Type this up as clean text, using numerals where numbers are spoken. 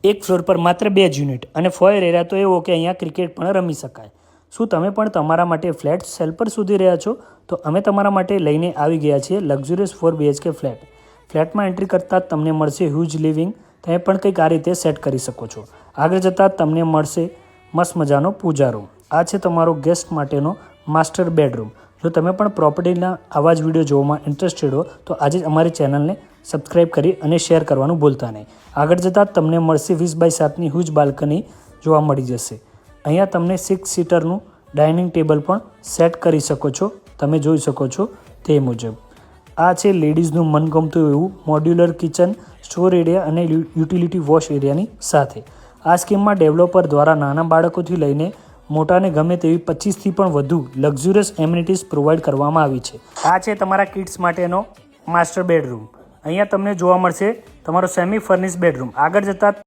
એક ફ્લોર પર માત્ર 2 જ યુનિટ અને ફોયર એરિયા તો એવો કે અહીંયા ક્રિકેટ પણ રમી શકાય. શું તમે પણ તમારા માટે ફ્લેટ સેલ પર શોધી રહ્યા છો? તો અમે તમારા માટે લઈને આવી ગયા છીએ લક્ઝુરિયસ 4 BHK ફ્લેટ. ફ્લેટમાં એન્ટ્રી કરતાં જ તમને મળશે હ્યુજ લિવિંગ. તમે પણ કંઈક આ રીતે સેટ કરી શકો છો. આગળ જતાં જ તમને મળશે મસ્ત મજાનો પૂજા રૂમ. આ છે તમારો ગેસ્ટ માટેનો માસ્ટર બેડરૂમ. જો તમે પણ પ્રોપર્ટીના આવા જ વિડીયો જોવામાં ઇન્ટરેસ્ટેડ હો તો આજે જ અમારી ચેનલને સબસ્ક્રાઇબ કરી અને શેર કરવાનું ભૂલતા નહીં. આગળ જતાં તમને મળશે 20x7ની હ્યુજ બાલ્કની જોવા મળી જશે. અહીંયા તમને 6 સીટરનું ડાઇનિંગ ટેબલ પણ સેટ કરી શકો છો. તમે જોઈ શકો છો તે મુજબ. આ છે લેડીઝનું મનગમતું એવું મોડ્યુલર કિચન, સ્ટોર એરિયા અને યુટિલિટી વોશ એરિયાની સાથે. આ સ્કીમમાં ડેવલપર દ્વારા નાના બાળકોથી લઈને મોટાને ગમે તેવી 25થી પણ વધુ લક્ઝુરિયસ એમિનિટીઝ પ્રોવાઈડ કરવામાં આવી છે. આ છે તમારા કિડ્સ માટેનો માસ્ટર બેડરૂમ. અહીંયા તમને જોવા મળશે તમારો સેમી ફર્નિશ બેડરૂમ. આગળ જતાં